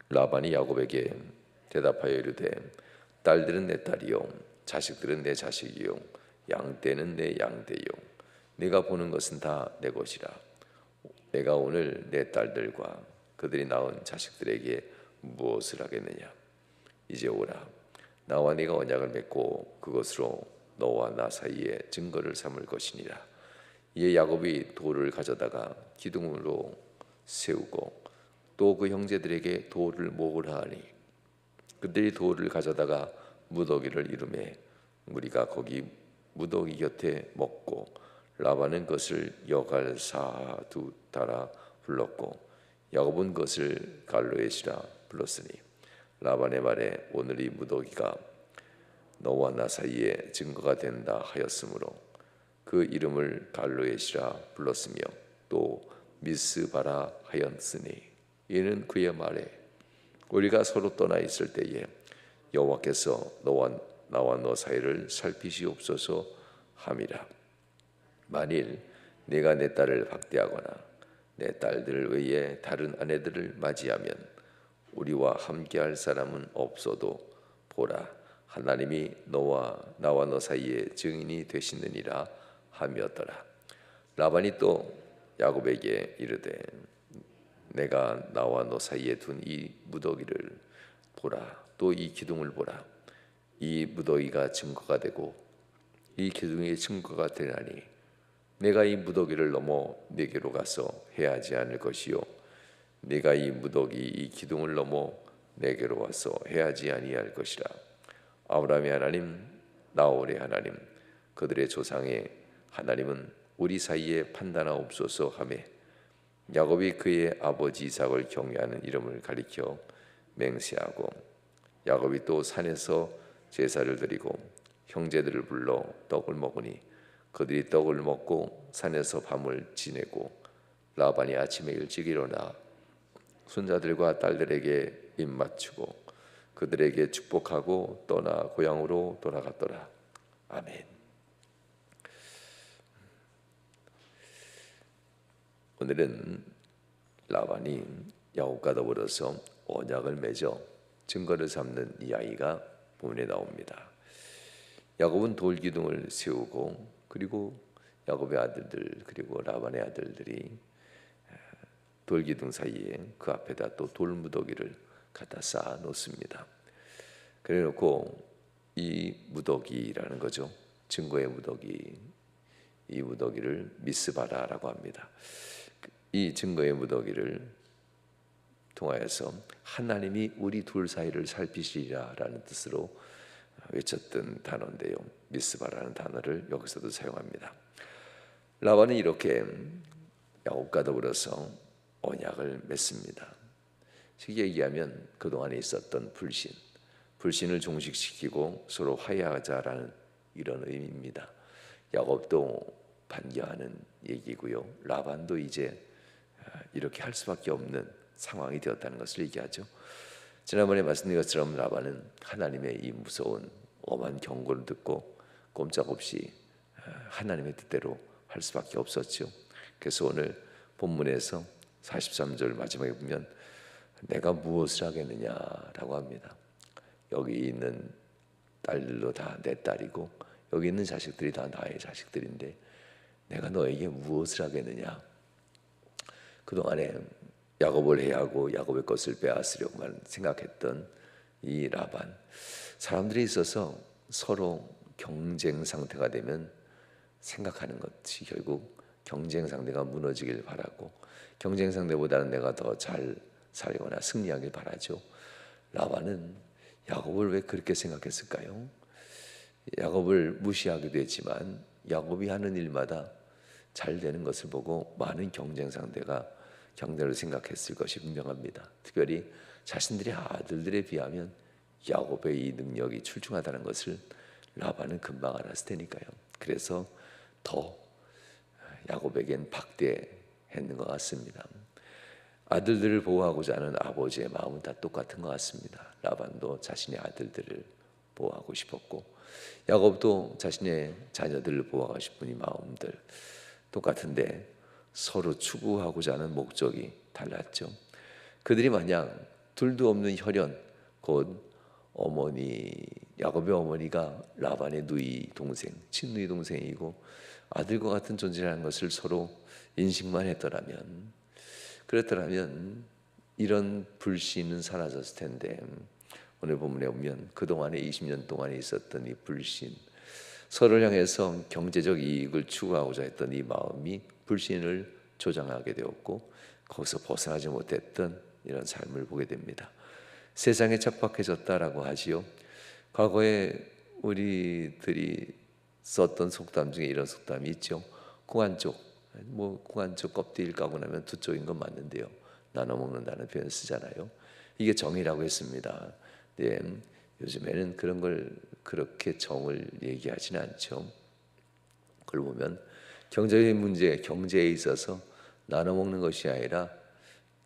라반이 야곱에게 대답하여 이르되 딸들은 내 딸이요 자식들은 내 자식이요 양떼는 내 양떼요 네가 보는 것은 다 내 것이라. 내가 오늘 내 딸들과 그들이 낳은 자식들에게 무엇을 하겠느냐. 이제 오라. 나와 네가 언약을 맺고 그것으로 너와 나 사이에 증거를 삼을 것이니라. 이에 야곱이 돌을 가져다가 기둥으로 세우고 또 그 형제들에게 돌을 모으라 하니 그들이 돌을 가져다가 무더기를 이루매 무리가 거기 무더기 곁에 먹고 라반은 그것을 여갈사두다라 불렀고 야곱은 그것을 갈로에시라 불렀으니 라반의 말에 오늘 이 무더기가 너와 나 사이에 증거가 된다 하였으므로 그 이름을 갈로에시라 불렀으며 또 미스바라 하였으니 이는 그의 말에 우리가 서로 떠나 있을 때에 여호와께서 나와 너 사이를 살피시옵소서 함이라. 만일 네가 내 딸을 박대하거나 내 딸들을 의해 다른 아내들을 맞이하면 우리와 함께할 사람은 없어도 보라 하나님이 나와 너 사이에 증인이 되시느니라 하였더라. 라반이 또 야곱에게 이르되 내가 나와 너 사이에 둔 이 무더기를 보라. 또 이 기둥을 보라. 이 무더기가 증거가 되고 이 기둥이 증거가 되나니 내가 이 무더기를 넘어 네게로 가서 해하지 않을 것이요 네가 이 무더기 이 기둥을 넘어 내게로 와서 해하지 아니할 것이라. 아브라함의 하나님 나홀의 하나님 그들의 조상의 하나님은 우리 사이에 판단하옵소서 하매 야곱이 그의 아버지 이삭을 경외하는 이름을 가리켜 맹세하고 야곱이 또 산에서 제사를 드리고 형제들을 불러 떡을 먹으니 그들이 떡을 먹고 산에서 밤을 지내고 라반이 아침에 일찍 일어나 손자들과 딸들에게 입맞추고 그들에게 축복하고 떠나 고향으로 돌아갔더라. 아멘. 오늘은 라반이 야곱과 더불어서 언약을 맺어 증거를 삼는 이야기가 본문에 나옵니다. 야곱은 돌기둥을 세우고 그리고 야곱의 아들들 그리고 라반의 아들들이 돌기둥 사이에 그 앞에다 또 돌무더기를 갖다 쌓아 놓습니다. 그래 놓고 이 무더기라는 거죠. 증거의 무더기, 이 무더기를 미스바라라고 합니다. 이 증거의 무더기를 통하여서 하나님이 우리 둘 사이를 살피시리라라는 뜻으로 외쳤던 단어인데요. 미스바라는 단어를 여기서도 사용합니다. 라반은 이렇게 야곱과 더불어서 언약을 맺습니다. 쉽게 얘기하면 그동안에 있었던 불신을 종식시키고 서로 화해하자라는 이런 의미입니다. 야곱도 반겨하는 얘기고요. 라반도 이제 이렇게 할 수밖에 없는 상황이 되었다는 것을 얘기하죠. 지난번에 말씀드린 것처럼 라반은 하나님의 이 무서운 엄한 경고를 듣고 꼼짝없이 하나님의 뜻대로 할 수밖에 없었죠. 그래서 오늘 본문에서 43절 마지막에 보면 내가 무엇을 하겠느냐라고 합니다. 여기 있는 딸들도 다 내 딸이고 여기 있는 자식들이 다 나의 자식들인데 내가 너에게 무엇을 하겠느냐. 그동안에 야곱을 해하고 야곱의 것을 빼앗으려고만 생각했던 이 라반, 사람들이 있어서 서로 경쟁 상태가 되면 생각하는 것이 결국 경쟁 상대가 무너지길 바라고 경쟁 상대보다는 내가 더 잘 살거나 승리하길 바라죠. 라반은 야곱을 왜 그렇게 생각했을까요? 야곱을 무시하기도 했지만 야곱이 하는 일마다 잘 되는 것을 보고 많은 경쟁 상대가 경쟁을 생각했을 것이 분명합니다. 특별히 자신들의 아들들에 비하면 야곱의 이 능력이 출중하다는 것을 라반은 금방 알았을 테니까요. 그래서 더 야곱에겐 박대했는 것 같습니다. 아들들을 보호하고자 하는 아버지의 마음은 다 똑같은 것 같습니다. 라반도 자신의 아들들을 보호하고 싶었고 야곱도 자신의 자녀들을 보호하고 싶은 이 마음들 똑같은데 서로 추구하고자 하는 목적이 달랐죠. 그들이 만약 둘도 없는 혈연, 곧 어머니 야곱의 어머니가 라반의 누이 동생, 친누이 동생이고 아들과 같은 존재라는 것을 서로 인식만 했더라면, 그랬더라면 이런 불신은 사라졌을 텐데, 오늘 본문에 보면 그동안에 20년 동안에 있었던 이 불신, 서로를 향해서 경제적 이익을 추구하고자 했던 이 마음이 불신을 조장하게 되었고, 거기서 벗어나지 못했던 이런 삶을 보게 됩니다. 세상에 척박해졌다라고 하지요. 과거에 우리들이 썼던 속담 중에 이런 속담이 있죠. 콩한쪽, 콩한쪽 껍데기를 까고 나면 두 쪽인 건 맞는데요, 나눠 먹는다는 표현을 쓰잖아요. 이게 정의라고 했습니다. 네, 요즘에는 그런 걸 그렇게 정을 얘기하지는 않죠. 그걸 보면 경제의 문제, 경제에 있어서 나눠 먹는 것이 아니라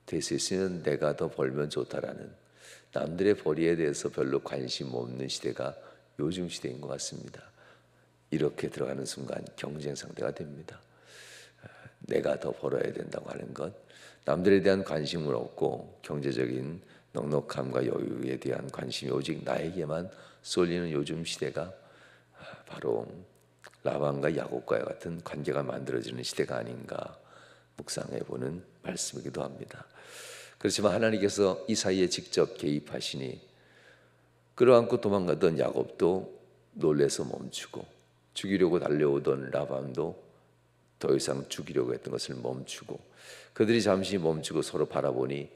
될 수 있으면 내가 더 벌면 좋다라는, 남들의 벌이에 대해서 별로 관심 없는 시대가 요즘 시대인 것 같습니다. 이렇게 들어가는 순간 경쟁 상대가 됩니다. 내가 더 벌어야 된다고 하는 것, 남들에 대한 관심을 없고 경제적인 넉넉함과 여유에 대한 관심이 오직 나에게만 쏠리는 요즘 시대가 바로 라반과 야곱과 같은 관계가 만들어지는 시대가 아닌가 묵상해보는 말씀이기도 합니다. 그렇지만 하나님께서 이 사이에 직접 개입하시니 끌어안고 도망가던 야곱도 놀래서 멈추고, 죽이려고 달려오던 라반도 더 이상 죽이려고 했던 것을 멈추고, 그들이 잠시 멈추고 서로 바라보니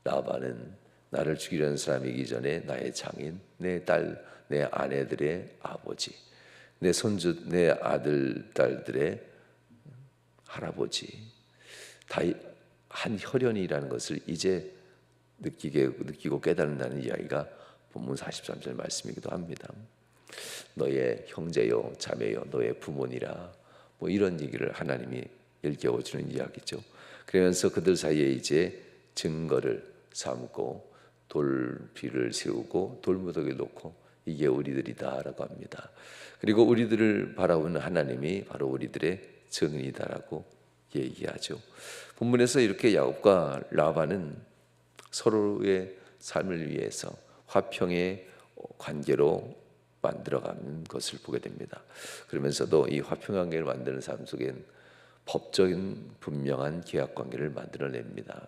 라반은 나를 죽이려는 사람이기 전에 나의 장인, 내 딸, 내 아내들의 아버지, 내 손주, 내 아들, 딸들의 할아버지, 다 한 혈연이라는 것을 이제 느끼고 깨닫는다는 이야기가 본문 43절 말씀이기도 합니다. 너의 형제요 자매요 너의 부모니라, 이런 얘기를 하나님이 일깨워주는 이야기죠. 그러면서 그들 사이에 이제 증거를 삼고 돌비를 세우고 돌무더기를 놓고 이게 우리들이다라고 합니다. 그리고 우리들을 바라보는 하나님이 바로 우리들의 증인이다라고 얘기하죠. 본문에서 이렇게 야곱과 라반은 서로의 삶을 위해서 화평의 관계로 만들어가는 것을 보게 됩니다. 그러면서도 이 화평 관계를 만드는 삶 속엔 법적인 분명한 계약 관계를 만들어냅니다.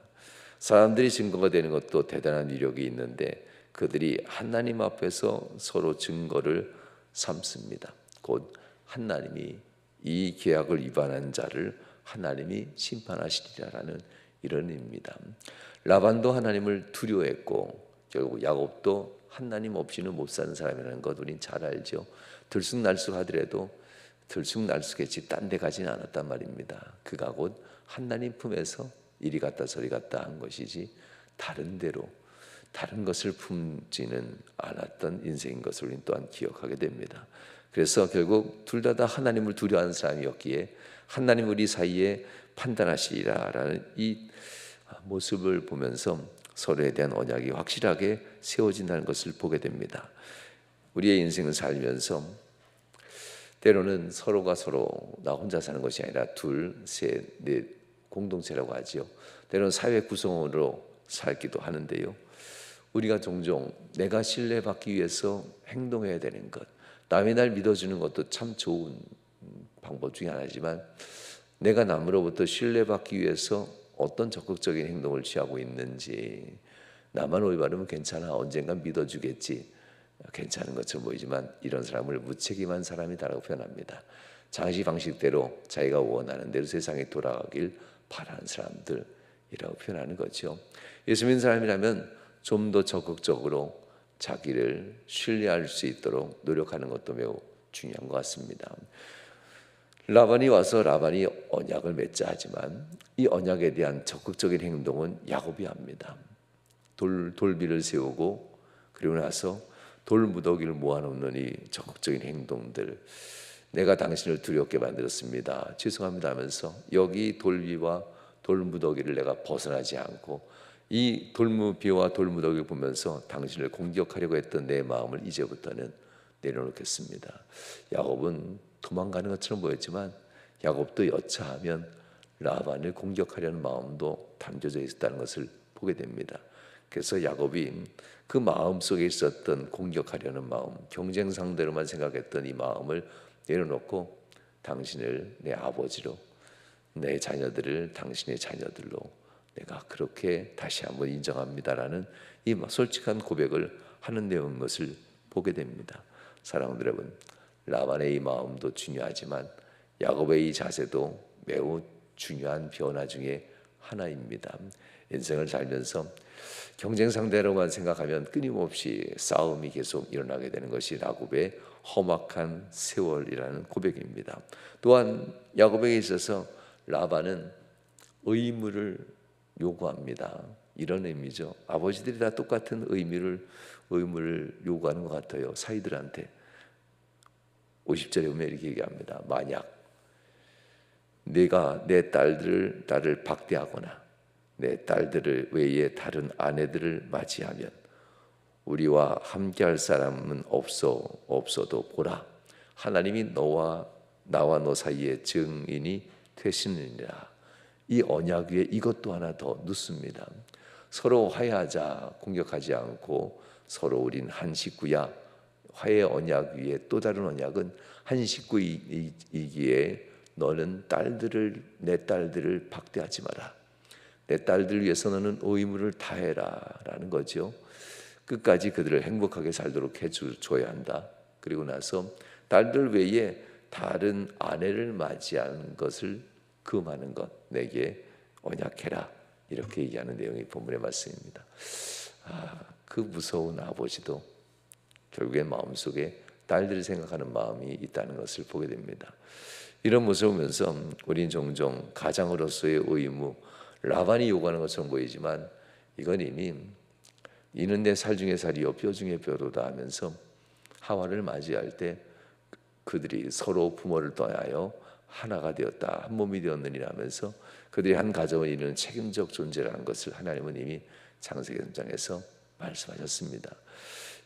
사람들이 증거가 되는 것도 대단한 위력이 있는데 그들이 하나님 앞에서 서로 증거를 삼습니다. 곧 하나님이 이 계약을 위반한 자를 하나님이 심판하시리라라는 이런 의미입니다. 라반도 하나님을 두려워했고 결국 야곱도 하나님 없이는 못 사는 사람이라는 것 우린 잘 알죠. 들쑥날쑥 하더라도 들쑥날쑥했지 딴 데 가지는 않았단 말입니다. 그가 곧 하나님 품에서 이리 갔다 저리 갔다 한 것이지 다른 데로 다른 것을 품지는 않았던 인생인 것을 우린 또한 기억하게 됩니다. 그래서 결국 둘 다 하나님을 두려워하는 사람이었기에 하나님 우리 사이에 판단하시리라라는 이 모습을 보면서 서로에 대한 언약이 확실하게 세워진다는 것을 보게 됩니다. 우리의 인생을 살면서 때로는 서로가 서로 나 혼자 사는 것이 아니라 둘, 셋, 넷 공동체라고 하죠. 때로는 사회 구성원으로 살기도 하는데요. 우리가 종종 내가 신뢰받기 위해서 행동해야 되는 것, 남이 날 믿어주는 것도 참 좋은 방법 중에 하나지만 내가 남으로부터 신뢰받기 위해서 어떤 적극적인 행동을 취하고 있는지, 나만 올바르면 괜찮아 언젠간 믿어주겠지 괜찮은 것처럼 보이지만 이런 사람을 무책임한 사람이다라고 표현합니다. 자기 방식대로 자기가 원하는 대로 세상에 돌아가길 바라는 사람들이라고 표현하는 거죠. 예수 믿는 사람이라면 좀 더 적극적으로 자기를 신뢰할 수 있도록 노력하는 것도 매우 중요한 것 같습니다. 라반이 와서 라반이 언약을 맺자 하지만 이 언약에 대한 적극적인 행동은 야곱이 합니다. 돌비를 세우고 그리고 나서 돌무더기를 모아놓는 이 적극적인 행동들, 내가 당신을 두렵게 만들었습니다, 죄송합니다 하면서 여기 돌비와 돌무더기를 내가 벗어나지 않고 이 돌무비와 돌무더기를 보면서 당신을 공격하려고 했던 내 마음을 이제부터는 내려놓겠습니다. 야곱은 도망가는 것처럼 보였지만 야곱도 여차하면 라반을 공격하려는 마음도 담겨져 있었다는 것을 보게 됩니다. 그래서 야곱이 그 마음 속에 있었던 공격하려는 마음, 경쟁 상대로만 생각했던 이 마음을 내려놓고 당신을 내 아버지로, 내 자녀들을 당신의 자녀들로 내가 그렇게 다시 한번 인정합니다라는 이 솔직한 고백을 하는 내용인 것을 보게 됩니다. 사랑하는 여러분, 라반의 이 마음도 중요하지만 야곱의 이 자세도 매우 중요한 변화 중에 하나입니다. 인생을 살면서 경쟁 상대로만 생각하면 끊임없이 싸움이 계속 일어나게 되는 것이 야곱의 험악한 세월이라는 고백입니다. 또한 야곱에게 있어서 라반은 의무를 요구합니다. 이런 의미죠. 아버지들이 다 똑같은 의무를 요구하는 것 같아요. 사위들한테. 50절에 보면 이렇게 얘기합니다. 만약 내가 내 딸을 박대하거나 내 딸들을 외에 다른 아내들을 맞이하면 우리와 함께할 사람은 없어도 보라, 하나님이 나와 너 사이에 증인이 되시느니라. 이 언약 위에 이것도 하나 더 넣습니다. 서로 화해하자, 공격하지 않고 서로 우린 한 식구야. 화해 언약 위에 또 다른 언약은 한 식구이기에 너는 내 딸들을 박대하지 마라. 내 딸들을 위해서 너는 의무를 다해라 라는 거죠. 끝까지 그들을 행복하게 살도록 해줘야 한다. 그리고 나서 딸들 외에 다른 아내를 맞이하는 것을 금하는 것 내게 언약해라. 이렇게 얘기하는 내용이 본문의 말씀입니다. 그 무서운 아버지도 결국엔 마음속에 딸들을 생각하는 마음이 있다는 것을 보게 됩니다. 이런 모습을 보면서 우리는 종종 가장으로서의 의무, 라반이 요구하는 것처럼 보이지만 이건 이미 이는 내 살 중에 살이요 뼈 중에 뼈로다 하면서 하와를 맞이할 때 그들이 서로 부모를 떠나여 하나가 되었다, 한 몸이 되었느니라 하면서 그들이 한 가정을 이루는 책임적 존재라는 것을 하나님은 이미 창세기 3장에서 말씀하셨습니다.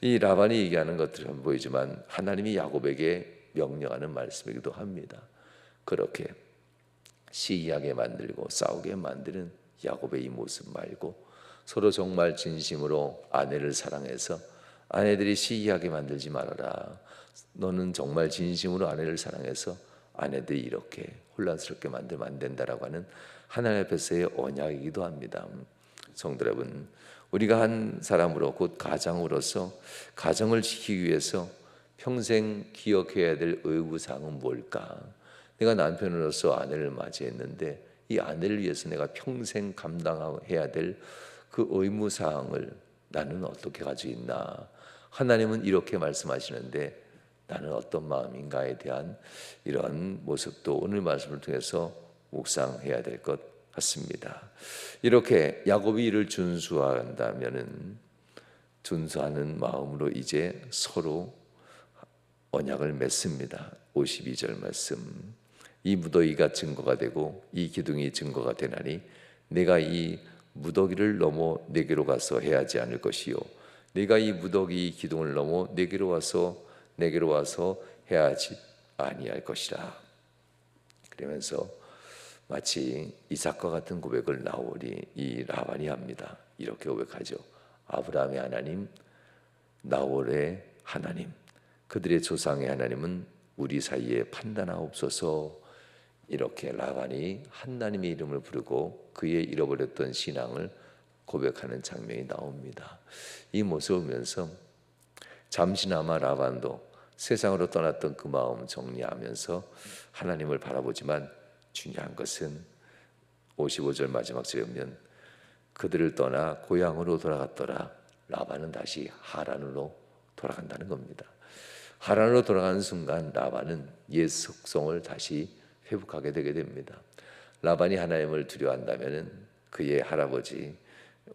이 라반이 얘기하는 것들은 보이지만 하나님이 야곱에게 명령하는 말씀이기도 합니다. 그렇게 시기하게 만들고 싸우게 만드는 야곱의 이 모습 말고 서로 정말 진심으로 아내를 사랑해서 아내들이 시기하게 만들지 말아라. 너는 정말 진심으로 아내를 사랑해서 아내들이 이렇게 혼란스럽게 만들면 안 된다라고 하는 하나님 앞에서의 언약이기도 합니다. 성도 여러분, 우리가 한 사람으로 곧 가장으로서 가정을 지키기 위해서 평생 기억해야 될 의무사항은 뭘까? 내가 남편으로서 아내를 맞이했는데 이 아내를 위해서 내가 평생 감당해야 될 그 의무사항을 나는 어떻게 가지고 있나? 하나님은 이렇게 말씀하시는데 나는 어떤 마음인가에 대한 이런 모습도 오늘 말씀을 통해서 묵상해야 될 것 같습니다. 이렇게 야곱이 이를 준수한다면은 준수하는 마음으로 이제 서로 언약을 맺습니다. 52절 말씀. 이 무더기가 증거가 되고 이 기둥이 증거가 되나니 내가 이 무더기를 넘어 내게로 가서 해하지 않을 것이요 내가 이 무더기 기둥을 넘어 내게로 와서 해하지 아니할 것이라. 그러면서 마치 이삭과 같은 고백을 나홀이 이 라반이 합니다. 이렇게 고백하죠. 아브라함의 하나님, 나홀의 하나님, 그들의 조상의 하나님은 우리 사이에 판단하옵소서. 이렇게 라반이 하나님의 이름을 부르고 그의 잃어버렸던 신앙을 고백하는 장면이 나옵니다. 이 모습을 보면서 잠시나마 라반도 세상으로 떠났던 그 마음 정리하면서 하나님을 바라보지만 중요한 것은 55절 마지막 절에 보면 그들을 떠나 고향으로 돌아갔더라. 라반은 다시 하란으로 돌아간다는 겁니다. 하란으로 돌아가는 순간 라반은 옛 속성을 다시 회복하게 되게 됩니다. 라반이 하나님을 두려워한다면 그의 할아버지와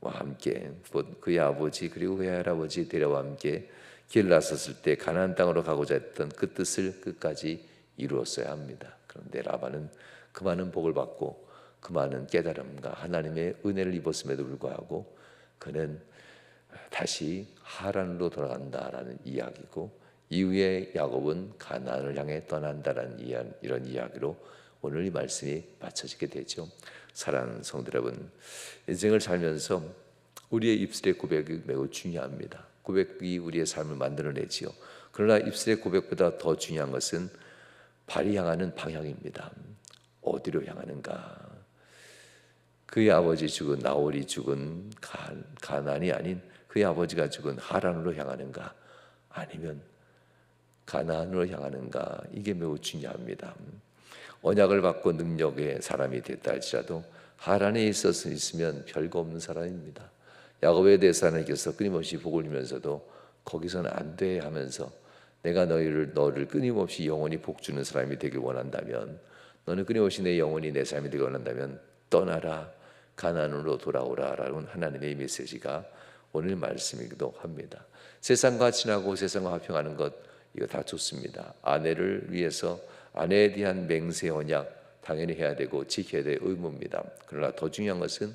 함께 그의 아버지 그리고 그의 할아버지 데려와 함께 길을 나섰을 때 가나안 땅으로 가고자 했던 그 뜻을 끝까지 이루었어야 합니다. 그런데 라반은 그 많은 복을 받고 그 많은 깨달음과 하나님의 은혜를 입었음에도 불구하고 그는 다시 하란으로 돌아간다라는 이야기고 이후에 야곱은 가나안을 향해 떠난다라는 이런 이야기로 오늘 이 말씀이 맞춰지게 되죠. 사랑하는 성도 여러분, 인생을 살면서 우리의 입술의 고백이 매우 중요합니다. 고백이 우리의 삶을 만들어내지요. 그러나 입술의 고백보다 더 중요한 것은 발이 향하는 방향입니다. 어디로 향하는가? 그의 아버지 죽은 나홀이 죽은 가나안이 아닌 그의 아버지가 죽은 하란으로 향하는가? 아니면 가나안으로 향하는가? 이게 매우 중요합니다. 언약을 받고 능력의 사람이 됐다 할지라도 하란에 있으면 별거 없는 사람입니다. 야곱에 대해서 하나님께서 끊임없이 복을 주면서도 거기서는 안 돼 하면서 내가 너를 끊임없이 영원히 복 주는 사람이 되길 원한다면, 너는 끊임없이 내 영혼이 내 삶이 되길 원한다면 떠나라, 가나안으로 돌아오라 라는 하나님의 메시지가 오늘 말씀이기도 합니다. 세상과 친하고 세상과 화평하는 것, 이거 다 좋습니다. 아내를 위해서 아내에 대한 맹세 언약 당연히 해야 되고 지켜야 될 의무입니다. 그러나 더 중요한 것은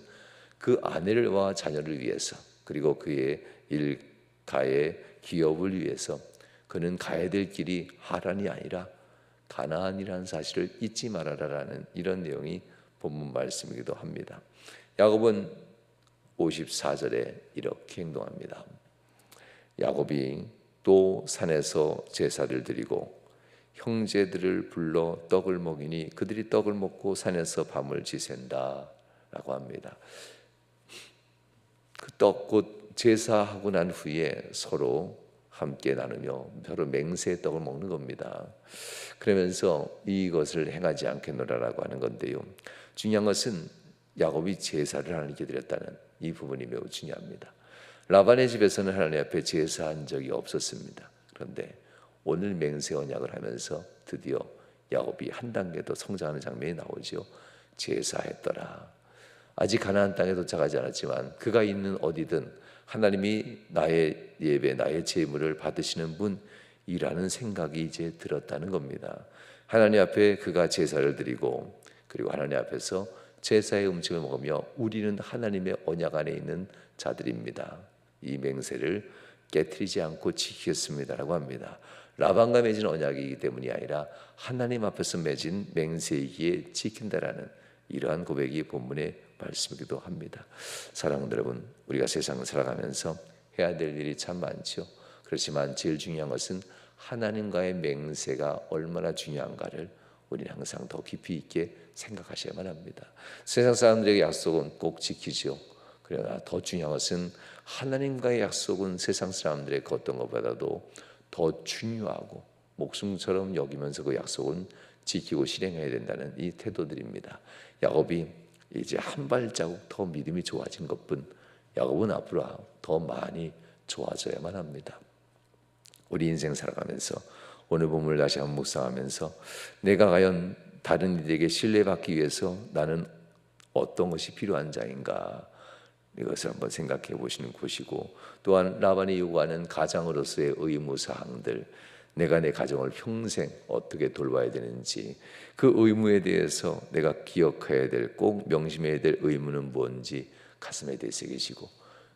그 아내와 자녀를 위해서, 그리고 그의 일가의 기업을 위해서 그는 가야 될 길이 하란이 아니라 가나안이라는 사실을 잊지 말아라라는 이런 내용이 본문 말씀이기도 합니다. 야곱은 54절에 이렇게 행동합니다. 야곱이 또 산에서 제사를 드리고 형제들을 불러 떡을 먹이니 그들이 떡을 먹고 산에서 밤을 지샌다 라고 합니다. 그 떡 곧 제사하고 난 후에 서로 함께 나누며 서로 맹세의 떡을 먹는 겁니다. 그러면서 이것을 행하지 않겠노라라고 하는 건데요, 중요한 것은 야곱이 제사를 하나님께 드렸다는 이 부분이 매우 중요합니다. 라반의 집에서는 하나님 앞에 제사한 적이 없었습니다. 그런데 오늘 맹세 언약을 하면서 드디어 야곱이 한 단계 더 성장하는 장면이 나오죠. 제사했더라. 아직 가나안 땅에 도착하지 않았지만 그가 있는 어디든 하나님이 나의 예배, 나의 제물을 받으시는 분이라는 생각이 이제 들었다는 겁니다. 하나님 앞에 그가 제사를 드리고, 그리고 하나님 앞에서 제사의 음식을 먹으며 우리는 하나님의 언약 안에 있는 자들입니다. 이 맹세를 깨트리지 않고 지키겠습니다라고 합니다. 라반과 맺은 언약이기 때문이 아니라 하나님 앞에서 맺은 맹세이기에 지킨다라는 이러한 고백이 본문의 말씀이기도 합니다. 사랑하는 여러분, 우리가 세상을 살아가면서 해야 될 일이 참 많죠. 그렇지만 제일 중요한 것은 하나님과의 맹세가 얼마나 중요한가를 우리는 항상 더 깊이 있게 생각하셔야만 합니다. 세상 사람들에게 약속은 꼭 지키죠. 그러나 더 중요한 것은 하나님과의 약속은 세상 사람들의 어떤 것보다도 더 중요하고 목숨처럼 여기면서 그 약속은 지키고 실행해야 된다는 이 태도들입니다. 야곱이 이제 한 발자국 더 믿음이 좋아진 것뿐, 야곱은 앞으로 더 많이 좋아져야만 합니다. 우리 인생 살아가면서 오늘 본문을 다시 한번 묵상하면서 내가 과연 다른 이들에게 신뢰받기 위해서 나는 어떤 것이 필요한 자인가, 이것을 한번 생각해 보시는 곳이고, 또한 라반이 요구하는 가장으로서의 의무사항들, 내가 내 가정을 평생 어떻게 돌봐야 되는지, 그 의무에 대해서 내가 기억해야 될, 꼭 명심해야 될 의무는 뭔지 가슴에 되새기시고,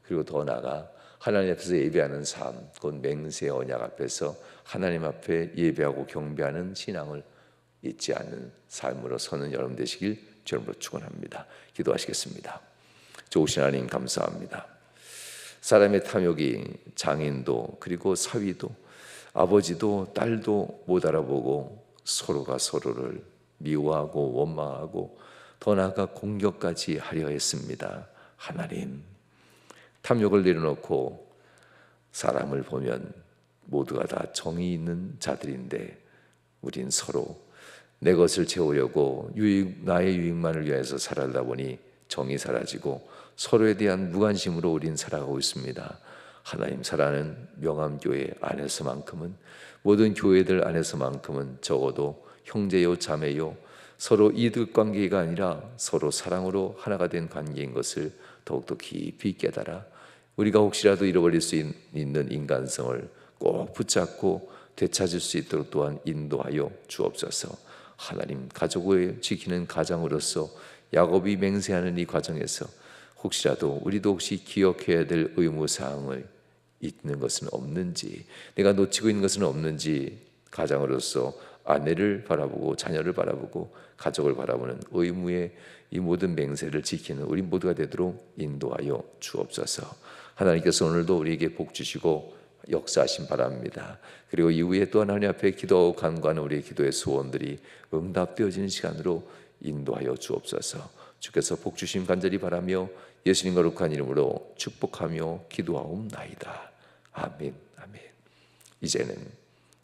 그리고 더 나아가 하나님 앞에서 예배하는 삶, 곧 맹세 언약 앞에서 하나님 앞에 예배하고 경배하는 신앙을 잊지 않는 삶으로 서는 여러분 되시길 주님으로 축원합니다. 기도하시겠습니다. 좋으신 하나님 감사합니다. 사람의 탐욕이 장인도 그리고 사위도 아버지도 딸도 못 알아보고 서로가 서로를 미워하고 원망하고 더 나아가 공격까지 하려 했습니다. 하나님, 탐욕을 내려놓고 사람을 보면 모두가 다 정의 있는 자들인데 우린 서로 내 것을 채우려고 나의 유익만을 위해서 살아다 보니 정이 사라지고 서로에 대한 무관심으로 우린 살아가고 있습니다. 하나님, 사랑하는 명암교회 안에서만큼은, 모든 교회들 안에서만큼은 적어도 형제요 자매요 서로 이득관계가 아니라 서로 사랑으로 하나가 된 관계인 것을 더욱더 깊이 깨달아 우리가 혹시라도 잃어버릴 수 있는 인간성을 꼭 붙잡고 되찾을 수 있도록 또한 인도하여 주옵소서. 하나님, 가족을 지키는 가장으로서 야곱이 맹세하는 이 과정에서 혹시라도 우리도 혹시 기억해야 될 의무사항을 잊는 것은 없는지, 내가 놓치고 있는 것은 없는지 가장으로서 아내를 바라보고 자녀를 바라보고 가족을 바라보는 의무의 이 모든 맹세를 지키는 우리 모두가 되도록 인도하여 주옵소서. 하나님께서 오늘도 우리에게 복 주시고 역사하신 바랍니다. 그리고 이후에 또 하나님 앞에 기도하고 간구하는 우리의 기도의 소원들이 응답되어지는 시간으로 인도하여 주옵소서. 주께서 복 주심 간절히 바라며 예수님 거룩한 이름으로 축복하며 기도하옵나이다. 아멘. 아멘. 이제는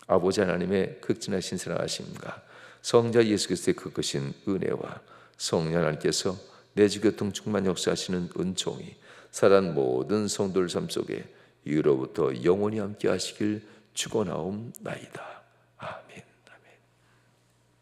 아버지 하나님의 극진하신 사랑하심과 성자 예수 그리스도의 그 크신 은혜와 성령 하나님께서 내주교통 충만 역사하시는 은총이 살아난 모든 성도들 삶 속에 이후로부터 영원히 함께 하시길 축원하옵나이다.